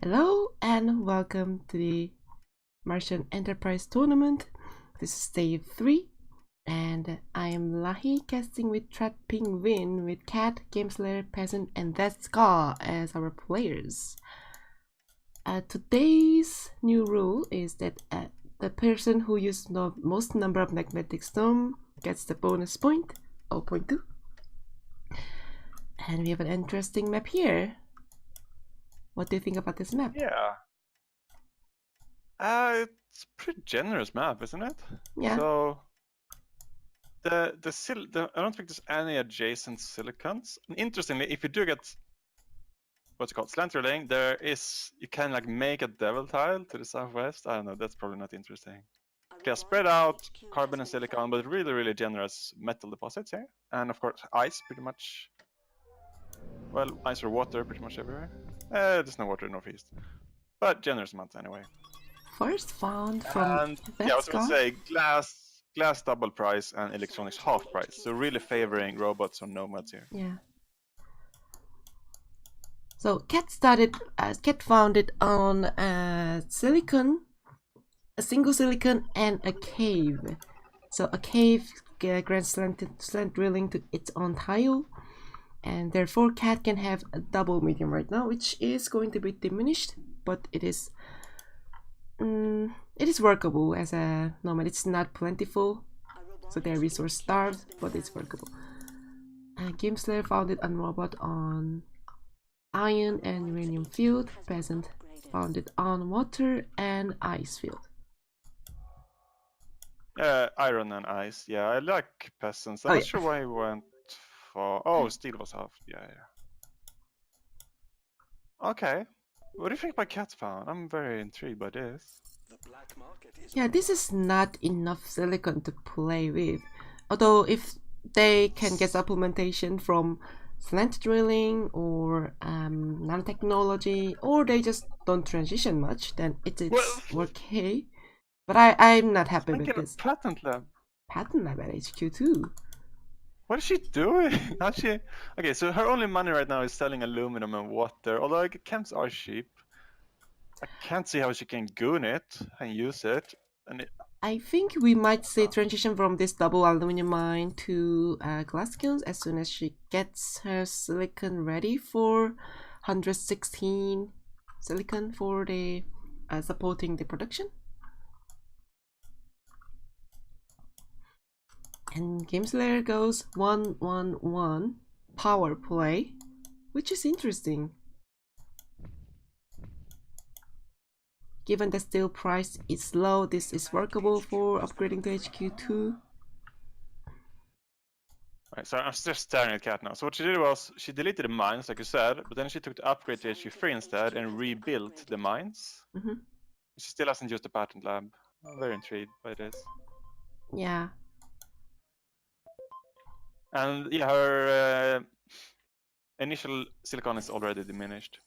Hello and welcome to the Martian Enterprise Tournament. This is day 3 and I am Lahi casting with Threat Penguin with Cat, Gameslayer, Peasant and That Ska as our players. Today's new rule is that the person who uses the most number of magnetic storm gets the bonus point, 0.2. And we have an interesting map here. What do you think about this map? Yeah. It's a pretty generous map, isn't it? Yeah. So I don't think there's any adjacent silicons. And interestingly, if you do get what's it called slant drilling, you can like make a devil tile to the southwest. I don't know, that's probably not interesting. Okay, spread out carbon and silicon, but really generous metal deposits here. And of course ice pretty much. Well, ice or water pretty much everywhere. There's no water in northeast. But generous amount anyway. First found from I was going to say glass double price and electronics half price. So really favoring robots or nomads here. Yeah. So Cat found it on silicon, a single silicon, and a cave. So a cave grants slant drilling to its own tile, and therefore Cat can have a double medium right now, which is going to be diminished, but it is workable as a nomad. It's not plentiful, so they're resource starved, but it's workable. Gameslayer found it on robot on iron and uranium field. Peasant found it on water and ice field. Iron and ice. Yeah, I like peasants. I'm not sure why he went for. Oh, steel was half. Yeah. Okay. What do you think my cat found? I'm very intrigued by this. Yeah, this is not enough silicon to play with. Although if they can get supplementation from slant drilling or nanotechnology, or they just don't transition much, then it's okay. But I'm not happy with this. Patent lab. Patent lab at HQ2. What is she doing? Okay, so her only money right now is selling aluminum and water. Although chems are cheap, I can't see how she can goon it and use it. I think we might see transition from this double aluminum mine to glass kilns as soon as she gets her silicon ready for 116 silicon for the supporting the production. And Gameslayer goes 1-1-1 power play, which is interesting. Given the steel price is low, this is workable for upgrading to HQ2. Right, so I'm just staring at Cat now. So what she did was, she deleted the mines, like you said, but then she took the upgrade to HQ3 instead and rebuilt the mines. She still hasn't used the patent lab. I'm very intrigued by this. Yeah. And yeah, her initial silicon is already diminished.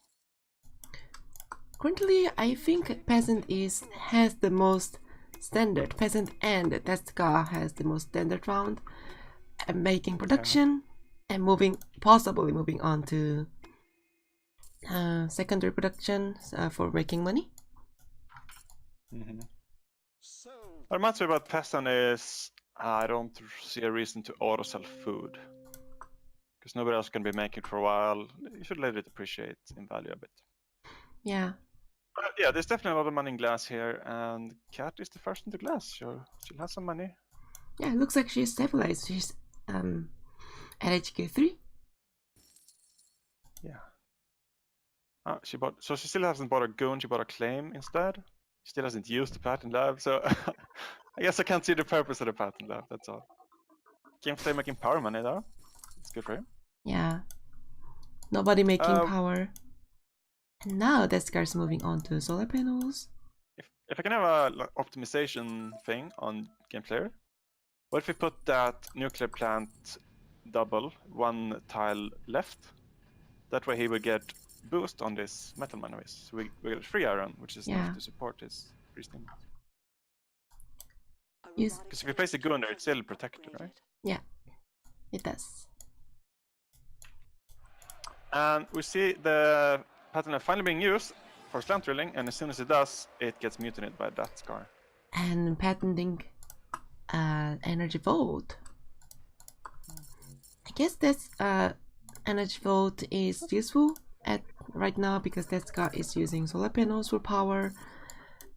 Currently, I think Peasant has the most standard. Peasant and Tesca has the most standard round, making production and possibly moving on to secondary production for making money. What I'm answer about Peasant is I don't see a reason to auto sell food because nobody else can be making it for a while. You should let it appreciate in value a bit. Yeah. Yeah, there's definitely a lot of money in glass here, and Cat is the first into glass. She'll have some money. Yeah, it looks like she's stabilized. She's at HQ3. Yeah. So she still hasn't bought a goon. She bought a claim instead. She still hasn't used the patent lab, so I guess I can't see the purpose of the patent lab. That's all. Gameplay making power money though. It's good for him. Yeah. Nobody making power. And now that guy's moving on to solar panels. If I can have a optimization thing on Gameplayer, what if we put that nuclear plant double, one tile left? That way he will get boost on this metal mine waste. So we get free iron, which is enough to support his reasoning. Because if you place the goon there, it's still protected, right? Yeah, it does. And we see the pattern finally being used. for slant drilling, and as soon as it does, it gets mutated by that scar. And patenting energy vault. I guess that's energy vault is useful at right now because that scar is using solar panels for power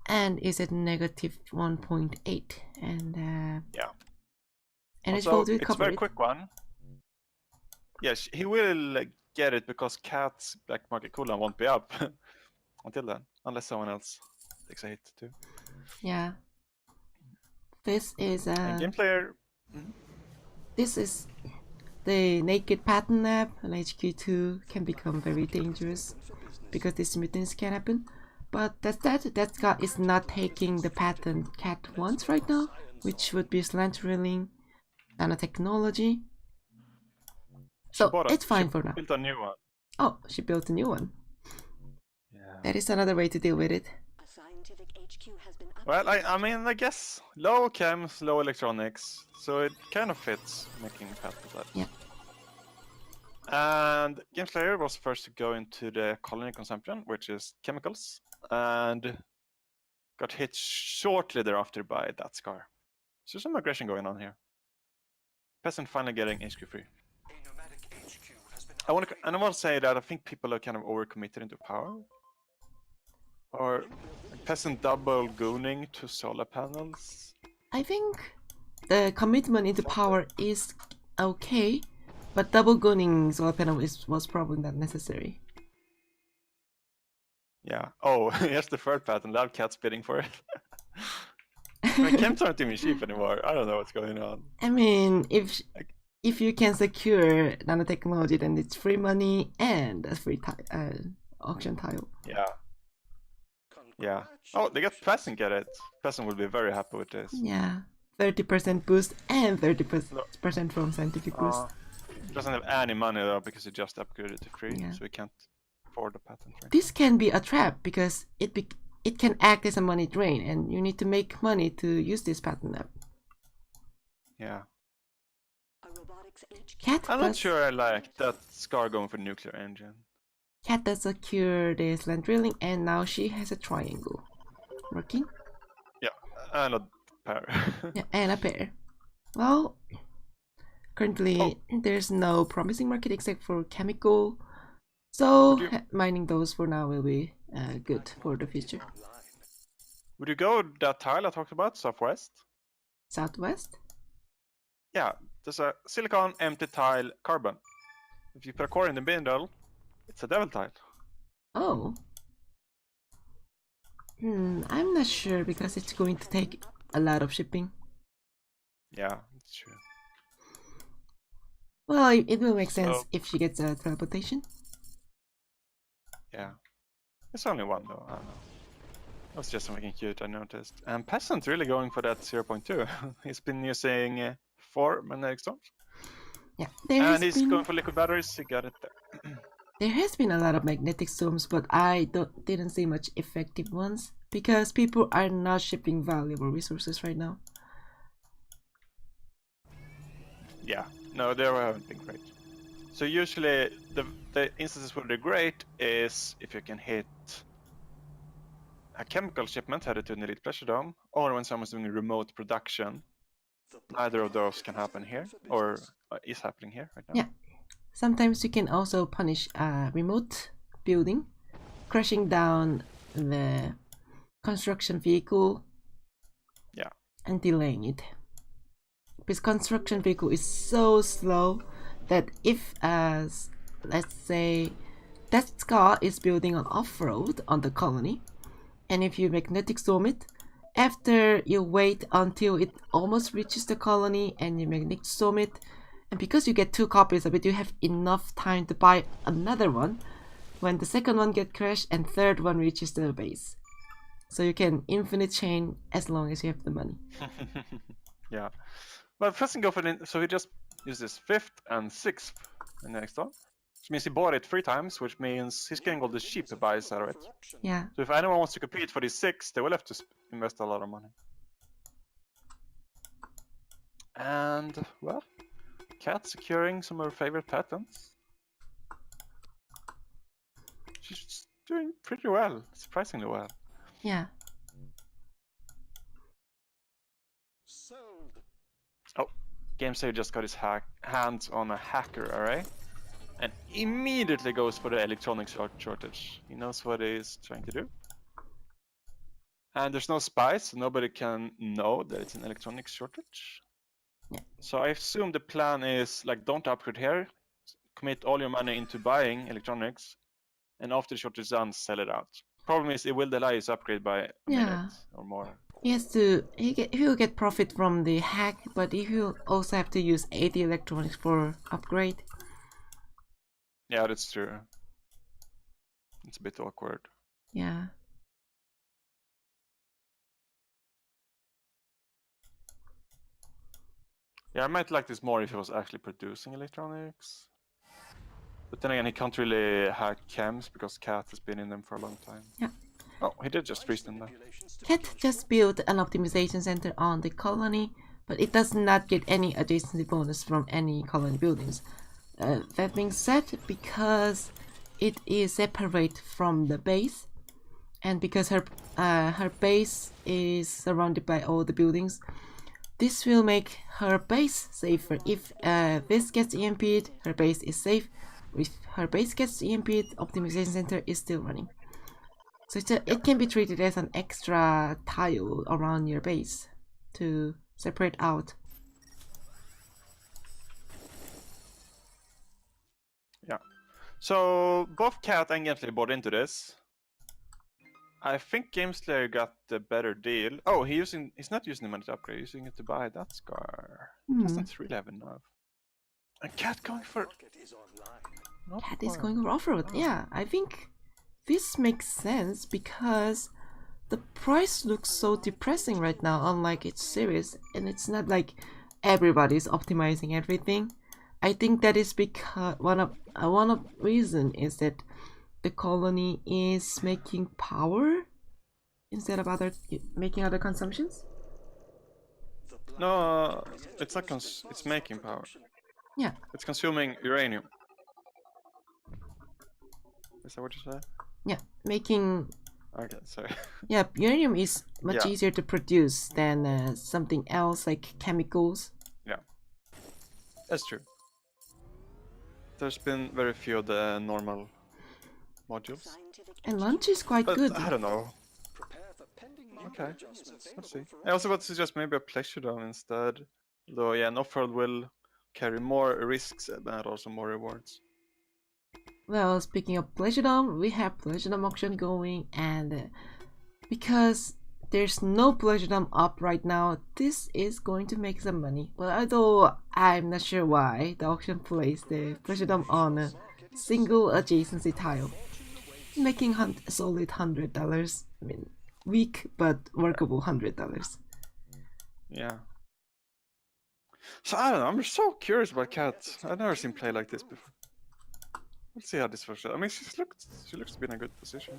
and is at negative 1.8 and yeah. energy Also, vault will it's a cover very it. quick one. Yes, he will get it because Cat's black market cooldown won't be up until then, unless someone else takes a hit too. Yeah. This is And game player. this is the naked pattern lab, and HQ2 can become very dangerous because these mutants can happen. But that scar is not taking the pattern Cat wants right now, which would be slant drilling, nanotechnology. So it's fine for now. Built a new one. Oh, she built a new one. Yeah. That is another way to deal with it. Well, I mean, I guess low chems, low electronics, so it kind of fits making pattern that. Yeah. And game player was first to go into the colony consumption, which is chemicals, and got hit shortly thereafter by that scar. So some aggression going on here. Peasant finally getting HQ free. I want to say that I think people are kind of overcommitted into power, or peasant double gooning to solar panels. I think the commitment into power is okay, but double gunning solar panel was probably not necessary. Yeah. Oh, here's the third pattern. Lab cat's bidding for it. I can't turn to me cheap anymore. I don't know what's going on. I mean, if you can secure nanotechnology, then it's free money and a free auction tile. Yeah. Yeah. Oh, they got Peasant get it. Peasant will be very happy with this. Yeah. 30% boost and 30% from scientific boost. He doesn't have any money though because he just upgraded to free, Yeah. so he can't afford the patent. Right? This can be a trap because it can act as a money drain, and you need to make money to use this patent app. Yeah. Cat I'm not sure I like that scar going for nuclear engine. Cat does secure the slant drilling, and now she has a triangle working. Yeah, and a pair. Yeah, and a pair. Well, currently there's no promising market except for chemical, so mining those for now will be good for the future. Would you go that tile I talked about, southwest? Southwest? Yeah, there's a silicon empty tile carbon. If you put a core in the middle, it's a devil tile. Oh. I'm not sure because it's going to take a lot of shipping. Yeah, that's true. Well, it will make sense if she gets a teleportation. Yeah. It's only one though, I don't know. That was just something cute I noticed. And Peasant really going for that 0.2. He's been using 4 magnetic storms. Yeah, and he's going for liquid batteries, he got it there. There has been a lot of magnetic storms, but I didn't see much effective ones because people are not shipping valuable resources right now. Yeah, no, they haven't been great. So usually the instances where they're great is if you can hit a chemical shipment headed to an elite pleasure dome, or when someone's doing remote production. Neither of those can happen here, or is happening here right now. Yeah. Sometimes you can also punish a remote building, crashing down the construction vehicle, yeah, and delaying it. Because construction vehicle is so slow that if, let's say, that scar is building on off-road on the colony, and if you magnetic storm it, after you wait until it almost reaches the colony and you magnetic storm it, and because you get 2 copies of it, you have enough time to buy another one when the second one gets crashed and third one reaches the base. So you can infinite chain as long as you have the money. Yeah. But first thing go for the, so he just uses 5th and 6th in the next one. Which means he bought it 3 times, which means he's getting all the cheap buys out of it. Yeah. So if anyone wants to compete for these 6, they will have to invest a lot of money. And, well, Cat securing some of her favorite patents. She's doing pretty well, surprisingly well. Yeah. Oh, GameSaver just got his hands on a hacker array, and immediately goes for the electronics shortage. He knows what he's trying to do. And there's no spies, so nobody can know that it's an electronics shortage. Yeah. So I assume the plan is like, don't upgrade here, commit all your money into buying electronics, and after the shortage is done, sell it out. Problem is, it will delay his upgrade by a minute or more. He will get profit from the hack, but he will also have to use 80 electronics for upgrade. Yeah, that's true. It's a bit awkward. Yeah. Yeah, I might like this more if he was actually producing electronics. But then again, he can't really hack chems because Cat has been in them for a long time. Yeah. Oh, he did just freeze them though. Cat just built an optimization center on the colony, but it does not get any adjacency bonus from any colony buildings. That being said, because it is separate from the base, and because her base is surrounded by all the buildings, this will make her base safer. If this gets EMP'd, her base is safe. If her base gets EMP'd, optimization center is still running. So it can be treated as an extra tile around your base to separate out. Yeah. So both Cat and GameSlayer bought into this. I think GameSlayer got the better deal. Oh, he's not using the money to upgrade, he's using it to buy that scar. He doesn't really have enough. And Cat going for... Cat is going for off-road. Yeah, I think this makes sense because the price looks so depressing right now, unlike its series, and it's not like everybody's optimizing everything. I think that is because one of reason is that the colony is making power instead of making other consumptions. No, it's not. It's making power. Yeah. It's consuming uranium. Is that what you said? Yeah, making. Okay, sorry. Yeah, uranium is much easier to produce than something else like chemicals. Yeah, that's true. There's been very few of the normal modules. And lunch is quite good. I don't know. Okay, let's see. I also want to suggest maybe a pleasure dome instead. Though, yeah, an off-world will carry more risks but also more rewards. Well, speaking of Pleasure Dome, we have Pleasure Dome auction going, and because there's no Pleasure Dome up right now, this is going to make some money. Well, although I'm not sure why the auction placed the Pleasure Dome on a single adjacency tile, making a solid $100. I mean, weak but workable $100. Yeah. So I don't know. I'm so curious about Cat. I've never seen play like this before. Let's see how this works out. I mean, she looks to be in a good position.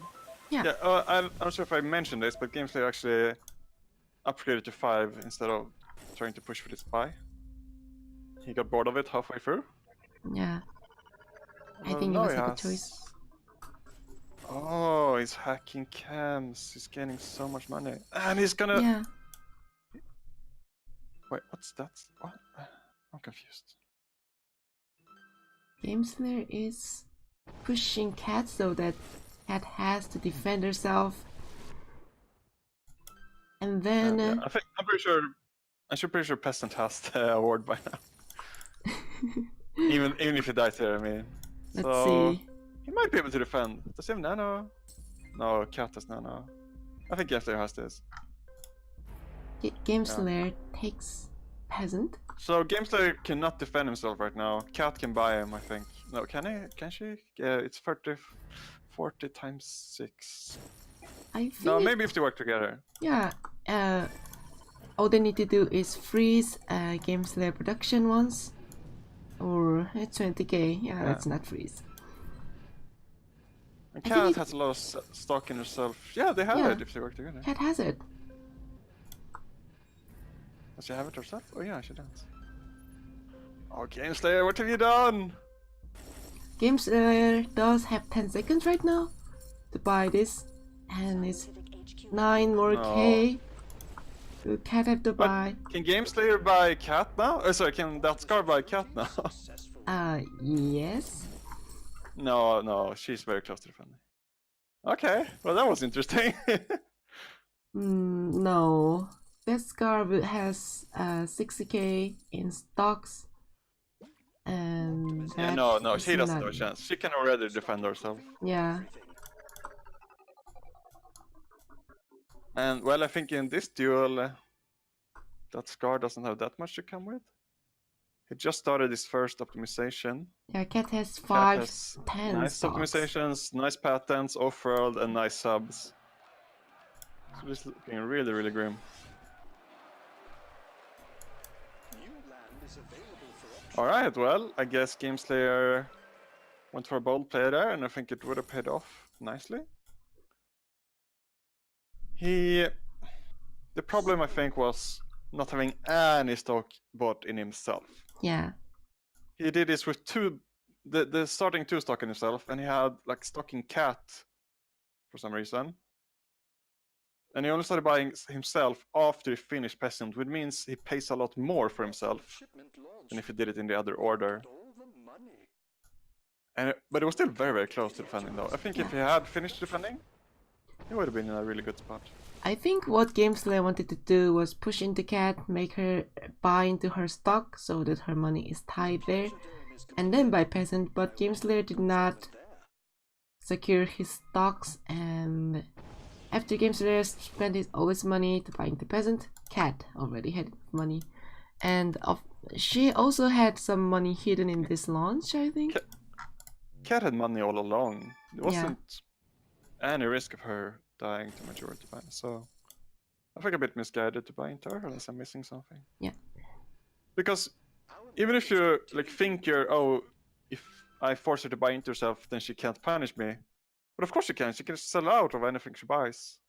Yeah. I'm not sure if I mentioned this, but GameSlayer actually upgraded to 5 instead of trying to push for the spy. He got bored of it halfway through. Yeah. I think it was a good choice. Oh, he's hacking cams. He's gaining so much money, and he's gonna. Yeah. Wait, what's that? What? I'm confused. GameSlayer is pushing Cat so that Cat has to defend herself. And then I'm pretty sure Peasant has the award by now. even if he dies here, I mean. Let's see. He might be able to defend. Does he have nano? No, Cat has nano. I think GameSlayer has this. GameSlayer takes Peasant. So GameSlayer cannot defend himself right now. Cat can buy him, I think. No, can he? Can she? Yeah, it's 40 times 6. I think. No, maybe if they work together. Yeah. All they need to do is freeze GameSlayer production once, or it's 20k. Yeah, let's not freeze. And Cat has a lot of stock in herself. Yeah, they have it if they work together. Cat has it. Does she have it herself? Oh yeah, she does. Oh, GameSlayer, what have you done? GameSlayer does have 10 seconds right now to buy this, and it's 9 more K. The cat have to But buy. can Gameslayer buy cat now? Oh, sorry, can that Scar buy cat now? Yes. No, she's very close to the family. Okay, well that was interesting. No. That scarf has 60K in stocks, and Yeah, that no, is she doesn't not. have a chance. She can already defend herself. Yeah. And well, I think in this duel, that Scar doesn't have that much to come with. He just started his first optimization. Yeah, cat has Cat 5, has 10 nice stocks. optimizations, nice patents, off-world, and nice subs. So this is looking really, really grim. Alright, well, I guess Gameslayer went for a bold play there, and I think it would have paid off nicely. The problem, I think, was not having any stock bought in himself. Yeah. He did this with the starting 2 stock in himself, and he had like stock in cat for some reason. And he only started buying himself after he finished Peasant, which means he pays a lot more for himself than if he did it in the other order. But it was still very, very close to defending though. I think if he had finished defending, he would have been in a really good spot. I think what Gameslayer wanted to do was push into cat, make her buy into her stock so that her money is tied there, and then buy peasant, but Gameslayer did not secure his stocks, and after Gameslayer spent all his money to buy into peasant, cat already had money. And she also had some money hidden in this launch, I think. Cat had money all along. There wasn't any risk of her dying to majority buy, so I think a bit misguided to buy into her unless I'm missing something. Yeah. Because even if you like think you're if I force her to buy into herself, then she can't punish me. But of course she can. She can sell out of anything she buys.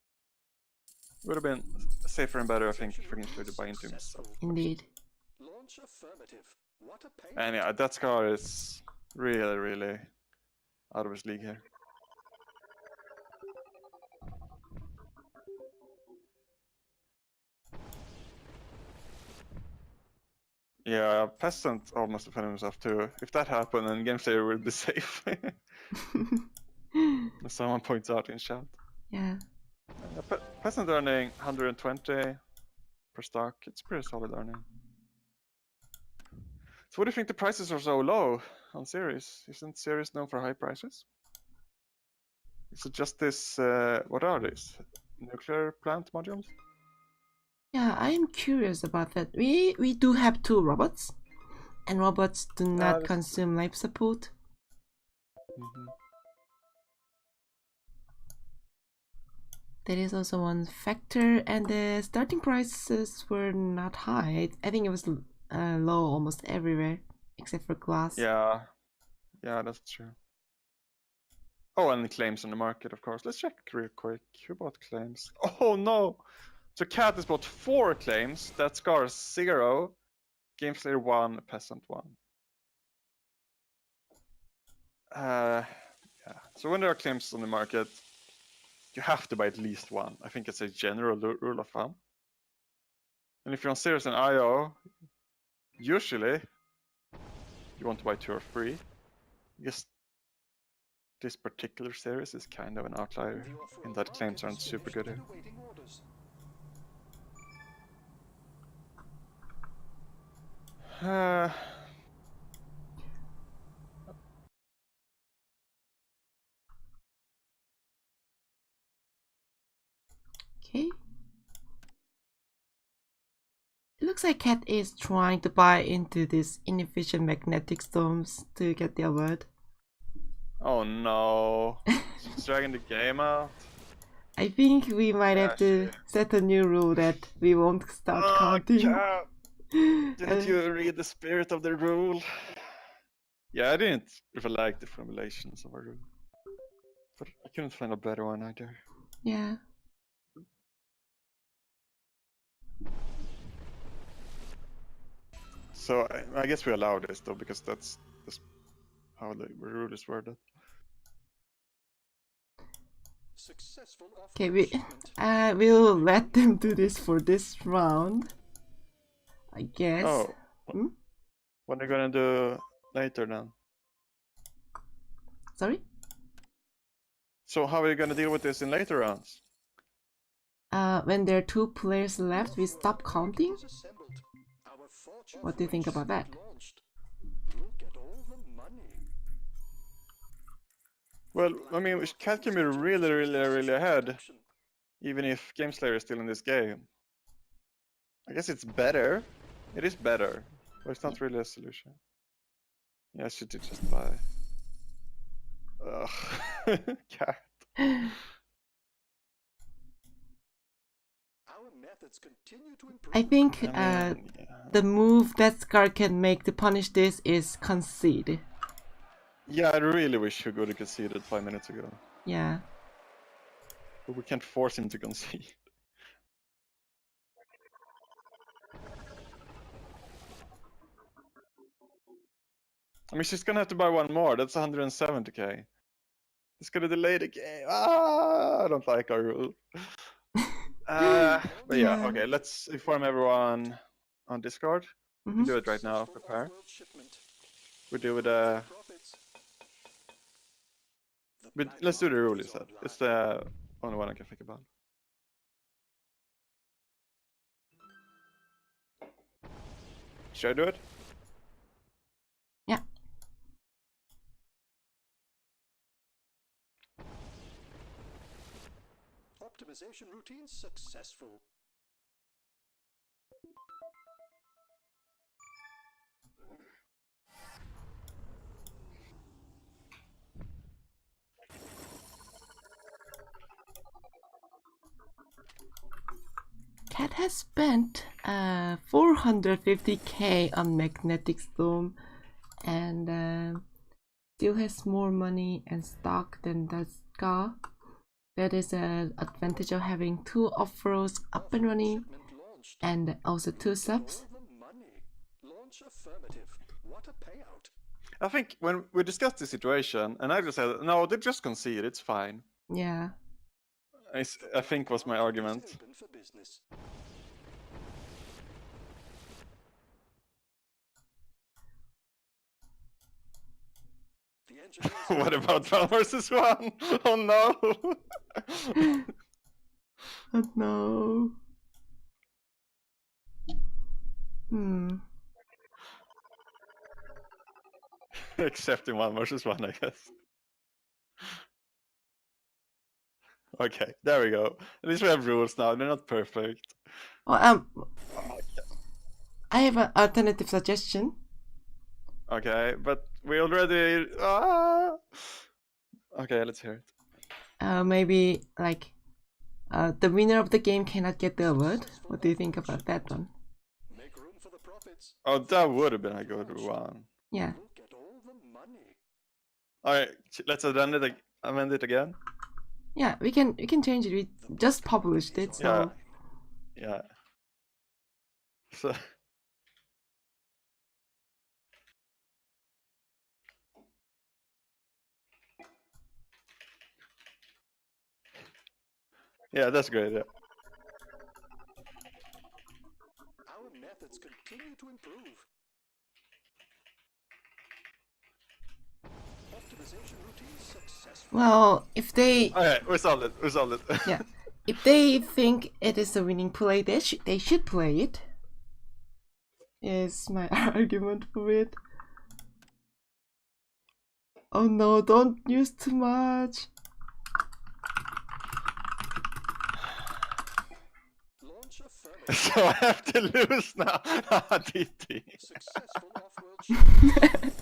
It would have been safer and better, I think, for Gameslayer to buy into himself. Indeed. And yeah, that Scar is really, really out of his league here. Yeah, Peasant almost defended himself too. If that happened, then Gameslayer would be safe. As someone points out in chat. Yeah. Peasant earning 120 per stock. It's pretty solid earning. So what do you think the prices are so low on Series? Isn't Series known for high prices? Is it just this, what are these? Nuclear plant modules? Yeah, I am curious about that. We do have 2 robots, and robots do not consume life support. That is also one factor, and the starting prices were not high. I think it was low almost everywhere, except for glass. Yeah, that's true. Oh, and the claims on the market, of course. Let's check real quick. Who bought claims? Oh no! So Cat has bought 4 claims. That Scar 0. Gameslayer 1, Peasant 1. Yeah. So when there are claims on the market, you have to buy at least 1. I think it's a general rule of thumb. And if you're on Series and IO, usually you want to buy 2 or 3. I guess this particular series is kind of an outlier in that claims aren't super good here. Okay. It looks like Cat is trying to buy into these inefficient magnetic storms to get the award. Oh no. She's dragging the game out. I think we might have to set a new rule that we won't start counting. Didn't you read the spirit of the rule? Yeah, I didn't really like the formulations of our rule. But I couldn't find a better one either. Yeah. So I guess we allow this though, because that's how the rule is worded. Okay, we'll let them do this for this round, I guess. Oh, what are you gonna do later then? Sorry? So how are you gonna deal with this in later rounds? When there are 2 players left, we stop counting? What do you think about that? Well, I mean, Cat can be really ahead, even if Game Slayer is still in this game. I guess it's better. It is better, but it's not really a solution. Yeah, she did just buy. Ugh, Cat. I think I mean, the move that Scar can make to punish this is concede. yeah, I really wish he would have conceded 5 minutes ago. Yeah. But we can't force him to concede. I mean, she's gonna have to buy one more. That's 170k. It's gonna delay the game. Ah, I don't like our rule. But yeah, okay. Let's inform everyone on Discord. We do it right now. Prepare. We do it. But let's do the rule instead. It's the only one I can think about. Should I do it? Yeah. Optimization routine successful. Cat has spent 450k on Magnetic Storm and still has more money and stock than does Scar. That is an advantage of having 2 off-roads up and running and also 2 subs. I think when we discussed the situation, and I just said, no, they just concede, it's fine. Yeah. I think was my argument. What about 1 versus 1? Oh no! Oh no. Except in 1 versus 1, I guess. Okay, there we go. At least we have rules now. They're not perfect. Well, I have an alternative suggestion. Okay, but we already. Okay, let's hear it. Maybe like the winner of the game cannot get the award. What do you think about that one? Oh, that would have been a good one. Yeah. Alright, let's amend it again. Yeah, we can change it. We just published it, so yeah. So yeah, that's great. Yeah. Our methods continue to improve. Optimization routine successful. well, if they Okay, we solved it. yeah, if they think it is a winning play, they should play it. Is my argument for it. Oh no, don't use too much. So I have to lose now. DT. Successful off-world shipment.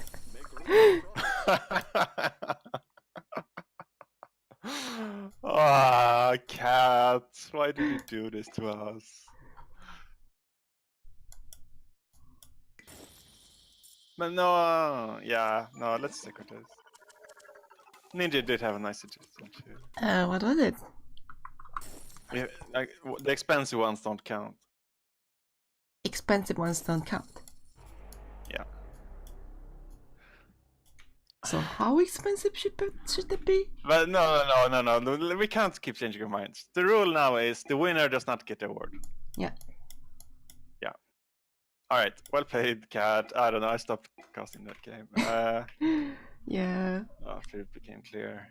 Ah, Cat, why did you do this to us? But no, yeah, no, let's stick with this. Ninja did have a nice suggestion too. What was it? Yeah, like the expensive ones don't count. Expensive ones don't count. Yeah. So how expensive should it be? But no. We can't keep changing our minds. The rule now is the winner does not get the award. Yeah. Yeah. All right. Well played, Cat. I don't know. I stopped casting that game. Yeah. After it became clear.